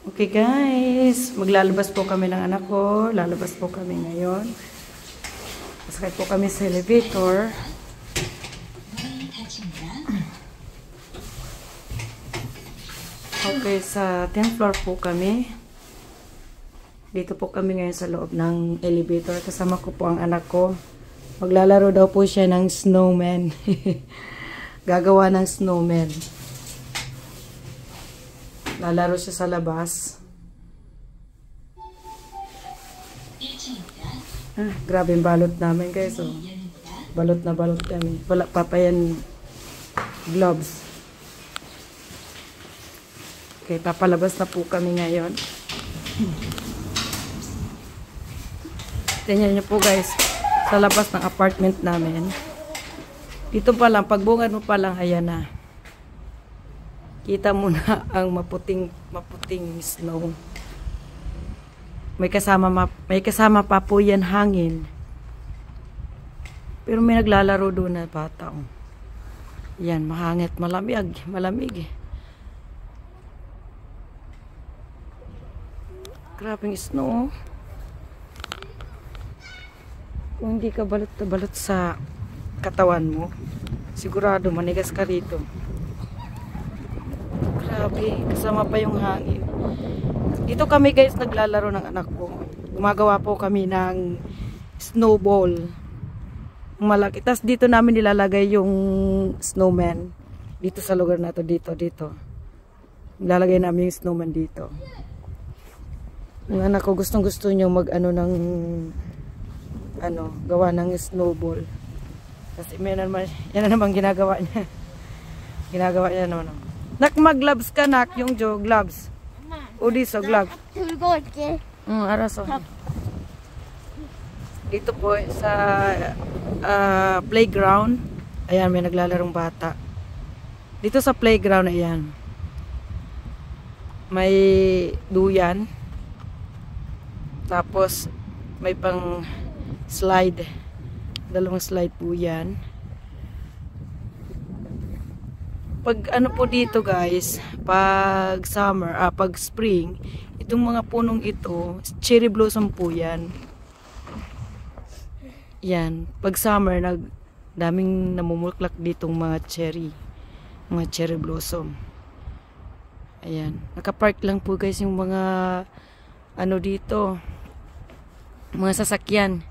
Okay guys, maglalabas po kami ng anak ko. Lalabas po kami ngayon. Pasakay po kami sa elevator. Okay, sa 10th floor po kami. Dito po kami ngayon sa loob ng elevator. Kasama ko po ang anak ko. Maglalaro daw po siya ng snowman. Gagawa ng snowman. Lalaro siya sa labas. Grabe yung balot namin guys. Oh. Balot na balot kami. Wala pa pa yan gloves. Okay, papalabas na po kami ngayon. Tingnan niyo po guys. Sa labas ng apartment namin. Dito pa lang, pagbungad mo pa lang, ayan na. Kita mo na ang maputing snow. May kasama pa po yan hangin. Pero may naglalaro doon na bata. Oh. Yan, mahangit, malamig. Grabing snow. Kung hindi ka balot na balot sa katawan mo, sigurado manigas ka rito. Grabe, kasama pa yung hangin. Dito kami guys naglalaro ng anak ko. Gumagawa po kami ng snowball. Malaki. Tapos dito namin nilalagay yung snowman. Dito sa lugar na to, dito. Nilalagay namin yung snowman dito. Yung anak ko gustong gusto nyo gawa ng snowball. Kasi yan na naman ginagawa niya. Ginagawa niya naman. Nak, mag-gloves ka, nak. Yung gloves. Udi, so gloves. Araso. Dito po sa playground. Ayan, may naglalarong bata. Dito sa playground, ayan. May duyan. Tapos, may pang slide. Dalawang slide po yan. Pag ano po dito guys, pag summer, pag spring, itong mga punong ito, cherry blossom po yan. Yan, pag summer, daming namumulklak ditong mga cherry blossom. Ayan, nakapark lang po guys yung mga dito, mga sasakyan.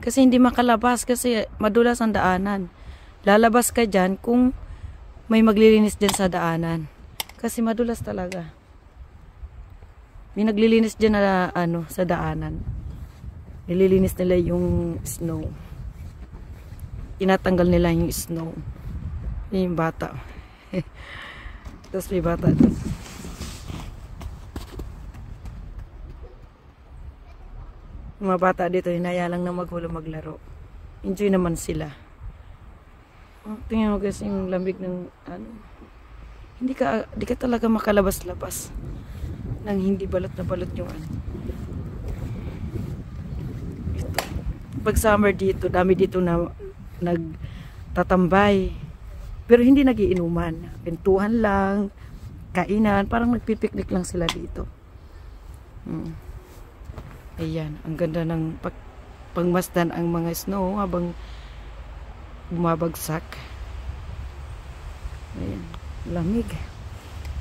Kasi hindi makalabas kasi madulas ang daanan. Lalabas ka dyan kung may maglilinis dyan sa daanan. Kasi madulas talaga. May naglilinis dyan na sa daanan. Nililinis nila yung snow. Tinatanggal nila yung snow. Yung bata. Tapos may bata doon. Mga bata dito, hinaya lang na maglaro. Enjoy naman sila. Tingnan mo guys yung lamig ng hindi ka talaga makalabas-labas nang hindi balot na balot yung ito. Pag summer dito, dami dito na nagtatambay. Pero hindi nagiinuman. Pintuhan lang, kainan, parang nagpipiknik lang sila dito. Ayan, ang ganda ng pangmasdan ang mga snow habang bumabagsak. Ayan, lamig.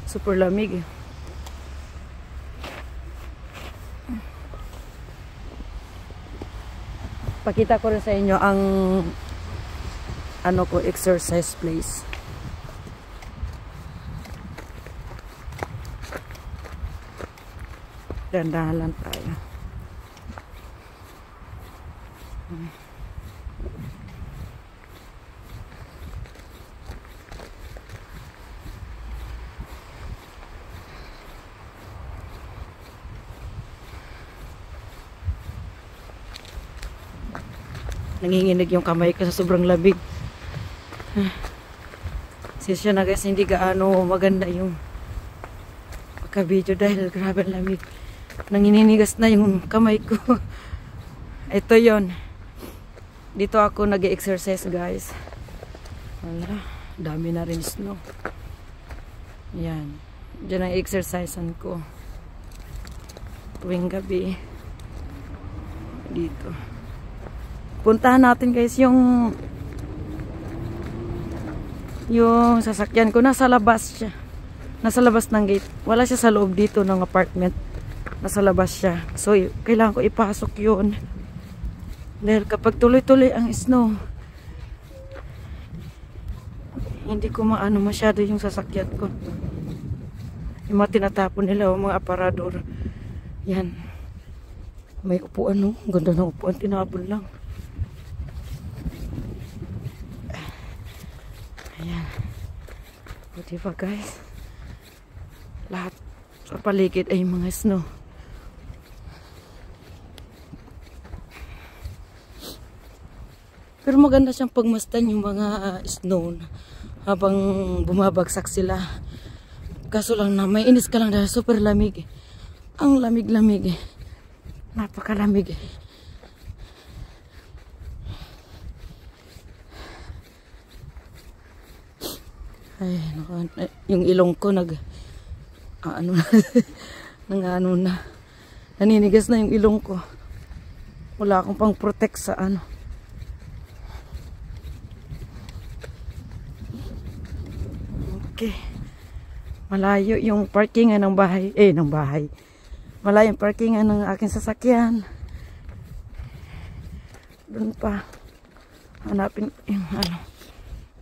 Super lamig. Pakita ko rin sa inyo ang exercise place. Dandahan lang tayo. Nanginginig yung kamay ko sa sobrang lamig. Sisya na guys, hindi gaano maganda yung pagka-video dahil grabe ang lamig. Nangininigas na yung kamay ko. Ito yon. Dito ako nag-exercise guys. Wala, dami na rin snow. Yan. Diyan ang exercisean ko. tuwing gabi dito. Puntahan natin guys yung sasakyan ko. Nasa labas siya. Nasa labas ng gate. Wala siya sa loob dito ng apartment. Nasa labas siya. So, kailangan ko ipasok yun. Dahil kapag tuloy-tuloy ang snow, hindi ko maano masyado yung sasakyan ko. Yung mga tinatapon nila o mga aparador. Yan. May upuan, no? Ganda ng upuan. Tinapon lang. Ayan. O diba guys? Lahat sa paligid ay mga snow. Pero maganda siyang pagmasdan yung mga snow habang bumabagsak sila. Kaso lang na may inis ka lang dahil super lamig. Ang lamig-lamig. Napakalamig. Ay, yung ilong ko ano na. Naninigas na yung ilong ko. Wala akong pang protect sa ano. Okay. Malayo yung parkingan ng bahay. Malayo yung parkingan ng aking sasakyan. Doon pa. Hanapin yung ano.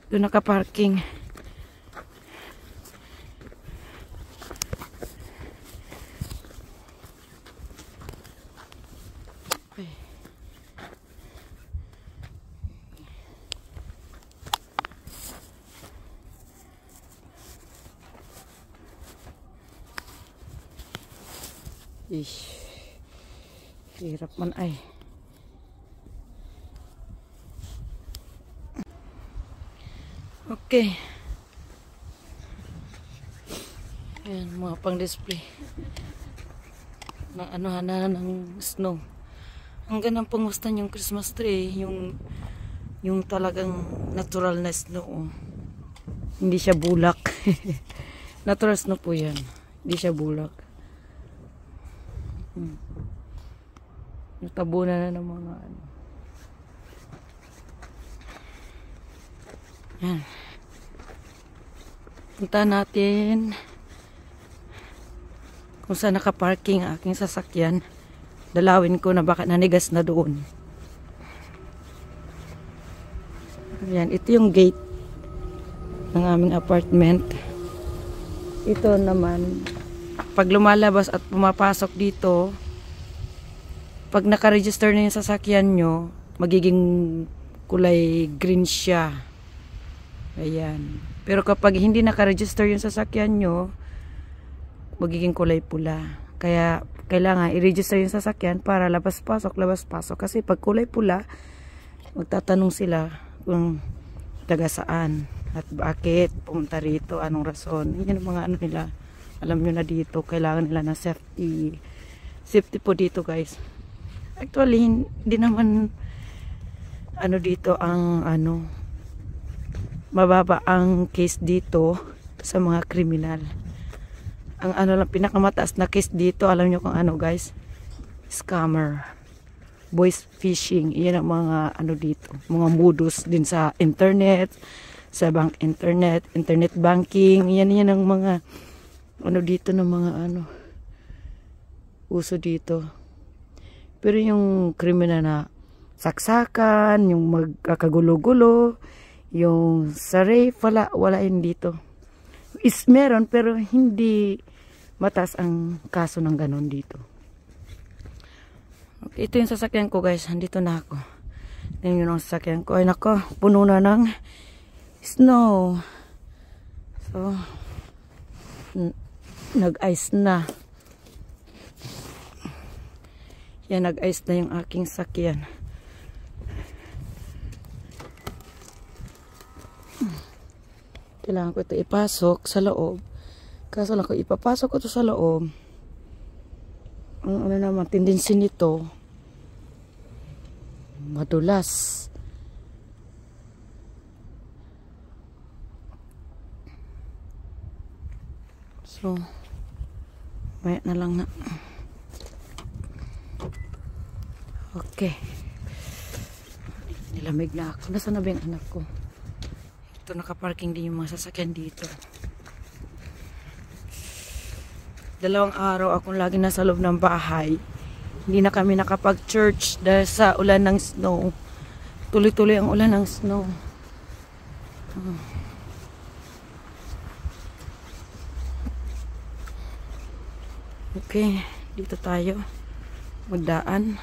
Doon nakaparking. Okay. Hirap man ay. Okay. Ayan, mga pang display na ano na ng snow. Ang ganang pangusta yung Christmas tree, yung talagang natural na snow. Hindi siya bulak. Natural snow po yan. Hindi siya bulak. Natabunan na ng mga ano. Yan. Punta natin kung saan nakaparking ang aking sasakyan. Dalawin ko na baka nanigas na doon. Yan. Ito yung gate ng aming apartment. Ito naman, pag lumalabas at pumapasok dito, pag nakaregister na yung sasakyan nyo, magiging kulay green siya. Ayan. Pero kapag hindi nakaregister yung sasakyan nyo, magiging kulay pula. Kaya kailangan i-register yung sasakyan para labas-pasok. Kasi pag kulay pula, magtatanong sila kung taga saan at bakit pumunta rito, anong rason. Yan ang mga ano nila. Alam nyo na dito, kailangan nila ng safety. Safety po dito guys. Actually, hindi naman ano dito ang ano, mababa ang case dito sa mga kriminal. Ang ano lang, pinakamataas na case dito, alam nyo kung ano guys? Scammer. Voice phishing. Iyan ang mga ano dito. Mga modus din sa internet, sa bank internet banking. Yan ang mga ano dito ng mga ano uso dito. Pero yung kriminal na saksakan, yung magkakagulo-gulo, yung sa rape, wala yun dito. Meron pero hindi mataas ang kaso ng ganon dito. Okay, ito yung sasakyan ko guys. Andito na ako. Tingnan yung sasakyan ko. Ay nako, puno na ng snow. So, nag-ice na. Yan, nag-ice na yung aking sakyan. Kailangan ko ito ipasok sa loob. Kaso lang kung ipapasok ko ito sa loob, ang ano naman, tendency nito, madulas. So, maya na lang na. Okay. Nilamig na ako. Nasaan na ba yung anak ko? Ito, nakaparking din yung mga sasakyan dito. 2 araw akong lagi nasa loob ng bahay. Hindi na kami nakapag-church dahil sa ulan ng snow. Tuloy-tuloy ang ulan ng snow. Okay, dito tayo magdaan.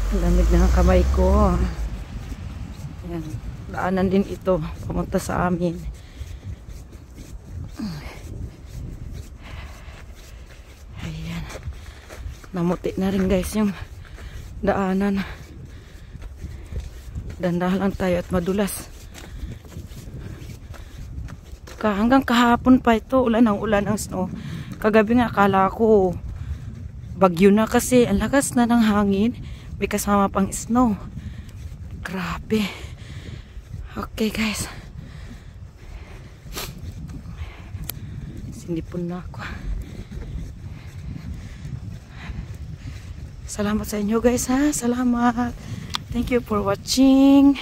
Lamig na ang kamay ko. Ayan, daanan din ito pamunta sa amin. Ayan, namuti na rin guys yung daanan. Dandahan lang tayo at madulas. Hanggang kahapon pa ito, ulan ang snow. Kagabi nga akala ko bagyo na kasi ang lakas na ng hangin, may kasama pang snow. Grabe. Okay guys, sinipon na ako. Salamat sa inyo guys ha, salamat. Thank you for watching.